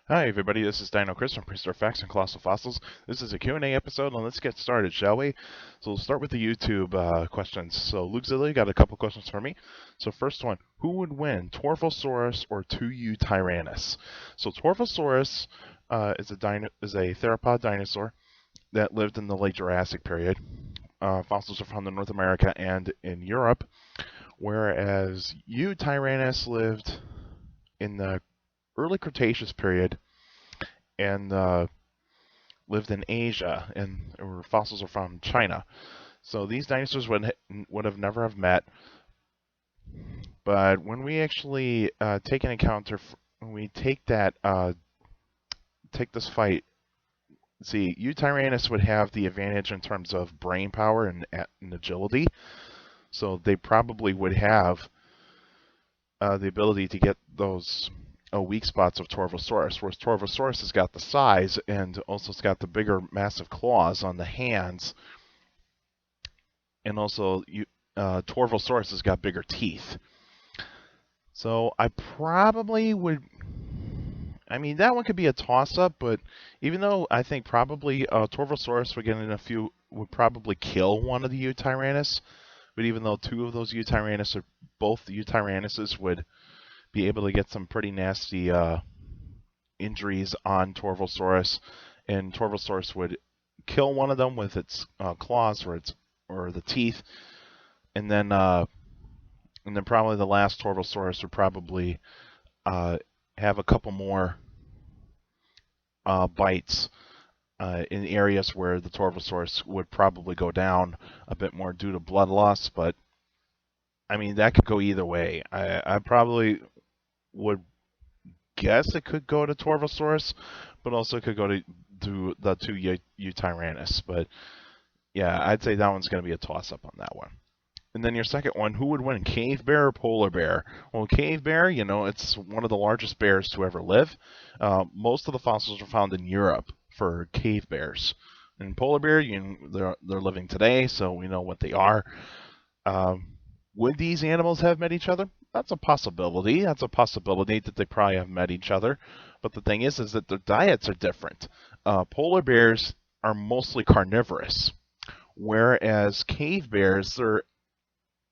Hi everybody, this is Dino Chris from Prehistoric Facts and Colossal Fossils. This is a Q&A episode, and let's get started, shall we? So we'll start with the YouTube questions. So Luke Zilli got a couple questions for me. So first one, who would win, Torvosaurus or 2U Tyrannus? So Torvosaurus is a theropod dinosaur that lived in the late Jurassic period. Fossils are found in North America and in Europe, whereas U Tyrannus lived in the early Cretaceous period and lived in Asia, and fossils are found in China. So these dinosaurs would have never have met. But when we actually take an encounter, when we take this fight, see, Tyrannus would have the advantage in terms of brain power and agility. So they probably would have the ability to get those weak spots of Torvosaurus, whereas Torvosaurus has got the size and also has got the bigger, massive claws on the hands, and also Torvosaurus has got bigger teeth. So I probably would. I mean, that one could be a toss-up, but even though I think probably Torvosaurus would probably kill one of the Eutyrannus, but even though two of those Eutyrannus or both the Eutyrannuses would be able to get some pretty nasty injuries on Torvosaurus, and Torvosaurus would kill one of them with its claws or the teeth, and then probably the last Torvosaurus would probably have a couple more bites in areas where the Torvosaurus would probably go down a bit more due to blood loss, but I mean, that could go either way. I probably would guess it could go to Torvosaurus, but also it could go to the two Eutyrannus. But yeah, I'd say that one's going to be a toss-up on that one. And then your second one, who would win, cave bear or polar bear? Well, cave bear, it's one of the largest bears to ever live. Most of the fossils are found in Europe for cave bears. And polar bear, they're living today, so we know what they are. Would these animals have met each other? That's a possibility. That's a possibility that they probably have met each other. But the thing is that their diets are different. Polar bears are mostly carnivorous, whereas cave bears are a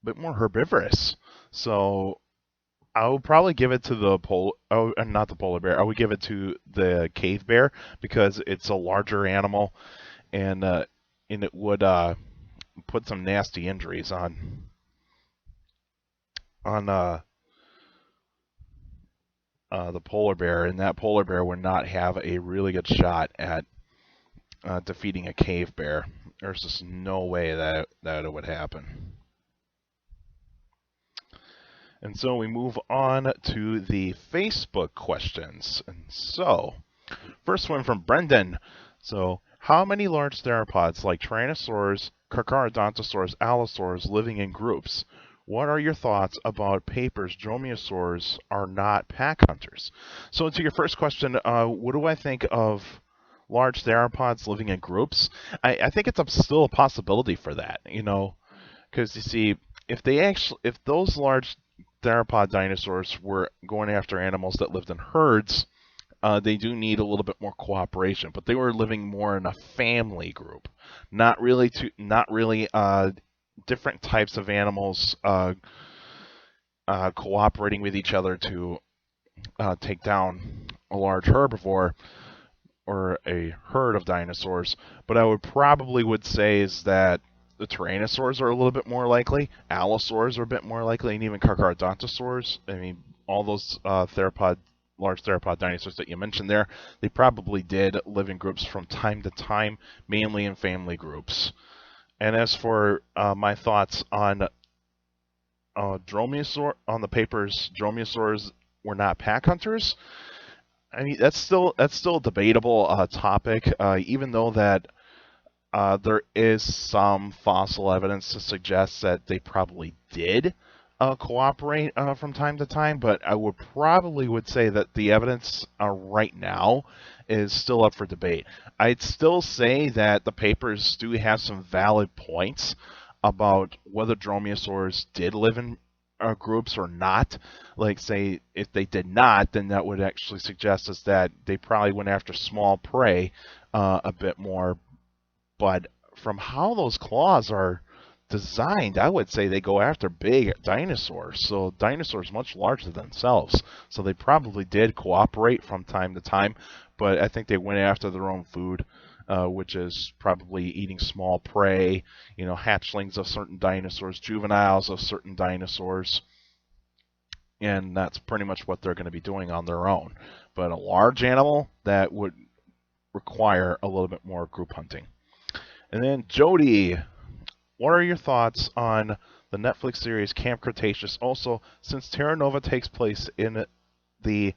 bit more herbivorous. So I would probably give it to not the polar bear. I would give it to the cave bear because it's a larger animal, and it would put some nasty injuries on the polar bear, and that polar bear would not have a really good shot at defeating a cave bear. There's just no way that it would happen. And so we move on to the Facebook questions. And so, first one from Brendan. So, how many large theropods like Tyrannosaurs, Carcharodontosaurs, Allosaurs living in groups? What are your thoughts about papers dromaeosaurs are not pack hunters? So to your first question, what do I think of large theropods living in groups? I think it's still a possibility for that, because you see, if those large theropod dinosaurs were going after animals that lived in herds, they do need a little bit more cooperation, but they were living more in a family group, not really different types of animals cooperating with each other to take down a large herbivore or a herd of dinosaurs. But I would say is that the Tyrannosaurs are a little bit more likely, Allosaurs are a bit more likely, and even Carcharodontosaurs. I mean, all those large theropod dinosaurs that you mentioned there, they probably did live in groups from time to time, mainly in family groups. And as for my thoughts on dromaeosaur, on the papers, dromaeosaurs were not pack hunters. I mean, that's still a debatable topic, even though that there is some fossil evidence to suggest that they probably did cooperate from time to time, but I would say that the evidence right now is still up for debate. I'd still say that the papers do have some valid points about whether dromaeosaurs did live in groups or not. Like, say, if they did not, then that would actually suggest us that they probably went after small prey a bit more. But from how those claws are designed, I would say they go after big dinosaurs. So dinosaurs much larger than themselves. So they probably did cooperate from time to time, but I think they went after their own food, which is probably eating small prey, hatchlings of certain dinosaurs, juveniles of certain dinosaurs, and that's pretty much what they're going to be doing on their own. But a large animal, that would require a little bit more group hunting. And then Jody, what are your thoughts on the Netflix series Camp Cretaceous? Also, since Terra Nova takes place in the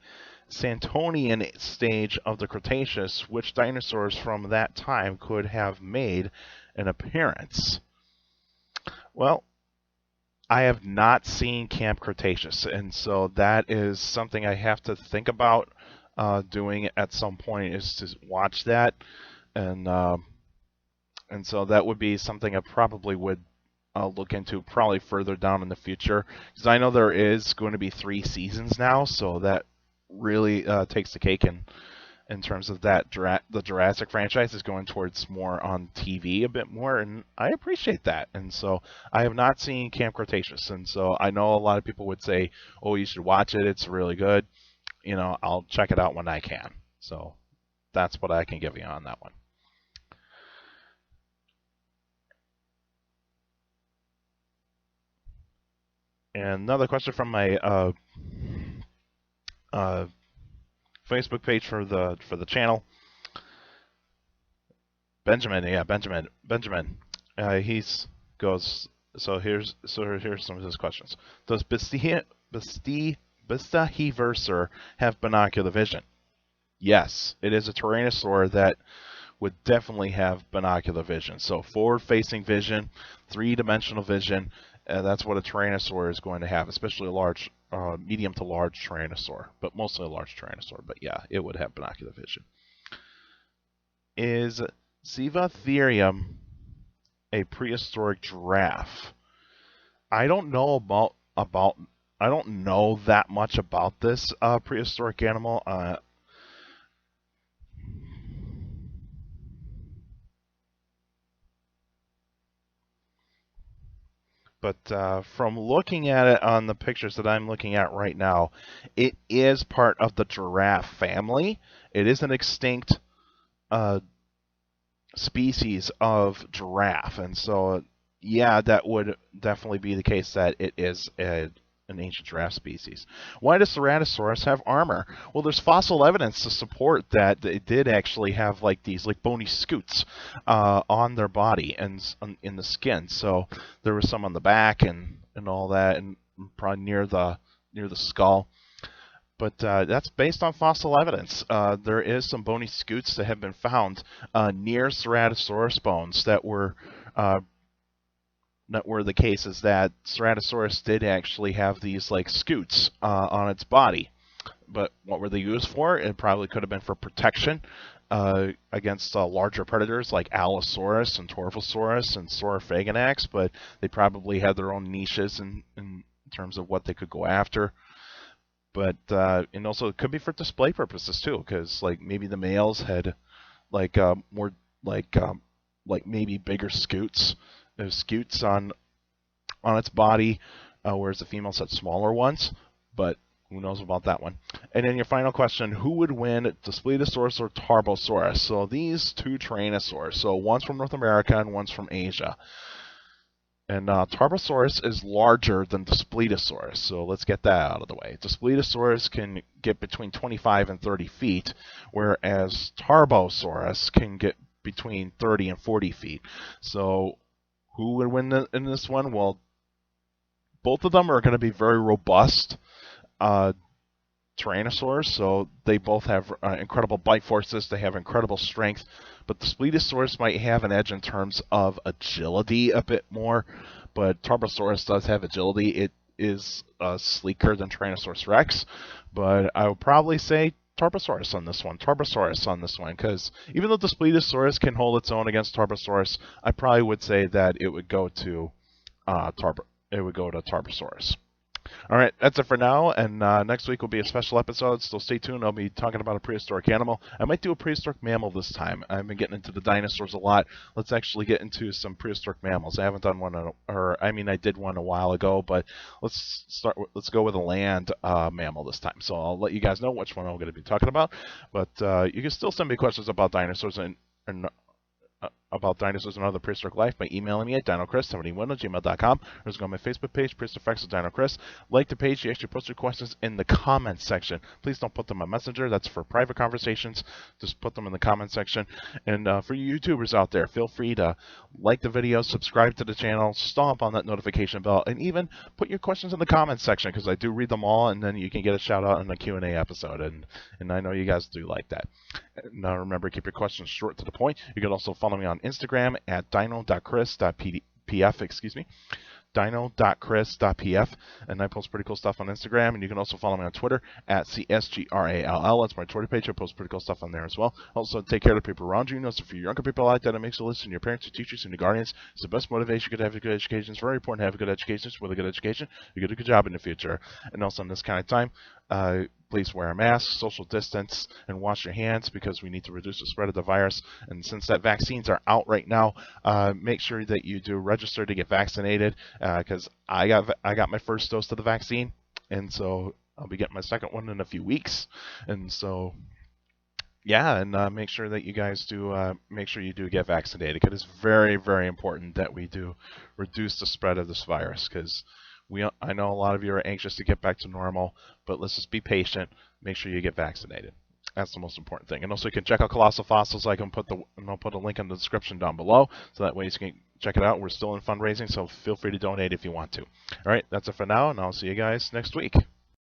Santonian stage of the Cretaceous, which dinosaurs from that time could have made an appearance? Well, I have not seen Camp Cretaceous, and so that is something I have to think about doing at some point, is to watch that. And so that would be something I probably would look into probably further down in the future, because I know there is going to be 3 seasons now, so that really takes the cake in terms of that. The Jurassic franchise is going towards more on TV a bit more, and I appreciate that. And so I have not seen Camp Cretaceous, and so I know a lot of people would say, oh, you should watch it, it's really good. I'll check it out when I can. So that's what I can give you on that one. And another question from my Facebook page for the channel. Benjamin. He's goes. So here's some of his questions. Does Bistahieversor have binocular vision? Yes, it is a tyrannosaur that would definitely have binocular vision. So forward-facing vision, 3-dimensional vision. That's what a tyrannosaur is going to have, especially a large, medium to large tyrannosaur, but mostly a large tyrannosaur. But yeah, it would have binocular vision. Is Sivatherium a prehistoric giraffe? I don't know I don't know that much about this prehistoric animal. But from looking at it on the pictures that I'm looking at right now, it is part of the giraffe family. It is an extinct species of giraffe, and so yeah, that would definitely be the case that it is an ancient giraffe species. Why does Ceratosaurus have armor? Well, there's fossil evidence to support that it did actually have like these bony scutes on their body and in the skin. So there was some on the back and all that, and probably near the skull. But that's based on fossil evidence. There is some bony scutes that have been found near Ceratosaurus bones that were the cases that Ceratosaurus did actually have these scutes on its body. But what were they used for? It probably could have been for protection against larger predators like Allosaurus and Torvosaurus and Saurophaganax, but they probably had their own niches in terms of what they could go after. But and also it could be for display purposes too, because maybe the males had more maybe bigger scutes. There's scutes on its body, whereas the females had smaller ones. But who knows about that one? And then your final question: who would win, Dinosaurus or Tarbosaurus? So these 2 tyrannosaurs. So one's from North America and one's from Asia. And Tarbosaurus is larger than Dinosaurus, so let's get that out of the way. Dinosaurus can get between 25 and 30 feet, whereas Tarbosaurus can get between 30 and 40 feet. So who would win in this one? Well, both of them are going to be very robust tyrannosaurs, so they both have incredible bite forces, they have incredible strength, but the Dinosaurus might have an edge in terms of agility a bit more, but Tarbosaurus does have agility. It is sleeker than Tyrannosaurus rex, but I would probably say Tarbosaurus on this one, because even though the Dinosaurus can hold its own against Tarbosaurus, I probably would say that it would go to Tarbosaurus. All right, that's it for now. And next week will be a special episode, so stay tuned. I'll be talking about a prehistoric animal. I might do a prehistoric mammal this time. I've been getting into the dinosaurs a lot. Let's actually get into some prehistoric mammals. I haven't done one, I did one a while ago, but Let's go with a land mammal this time. So I'll let you guys know which one I'm going to be talking about. But you can still send me questions about dinosaurs and about dinosaurs and other prehistoric life by emailing me at dinochrist71@gmail.com, or just go on my Facebook page, Prehistoric Facts with Dino Chris. Like the page, you actually post your questions in the comments section. Please don't put them on Messenger. That's for private conversations. Just put them in the comments section. And for you YouTubers out there, feel free to like the video, subscribe to the channel, stomp on that notification bell, and even put your questions in the comments section, because I do read them all, and then you can get a shout out in the Q&A episode. And I know you guys do like that. Now remember, keep your questions short to the point. You can also follow me on Instagram at dino.chris.pf, dino.chris.pf, and I post pretty cool stuff on Instagram. And you can also follow me on Twitter at CSGRALL. That's my Twitter page. I post pretty cool stuff on there as well. Also, take care of the people around you. You know, so for your younger people like that, it makes you listen. Your parents, your teachers, and your guardians. It's the best motivation you could have a good education. It's very important to have a good education. With a good education, you get a good job in the future. And also in this kind of time, please wear a mask, social distance, and wash your hands, because we need to reduce the spread of the virus. And since that vaccines are out right now, make sure that you do register to get vaccinated, because I got my first dose of the vaccine, and so I'll be getting my second one in a few weeks. And so yeah, and make sure that you guys do make sure you do get vaccinated, because it's very, very important that we do reduce the spread of this virus, because I know a lot of you are anxious to get back to normal, but let's just be patient. Make sure you get vaccinated. That's the most important thing. And also, you can check out Colossal Fossils. I'll put a link in the description down below, so that way you can check it out. We're still in fundraising, so feel free to donate if you want to. All right, that's it for now, and I'll see you guys next week.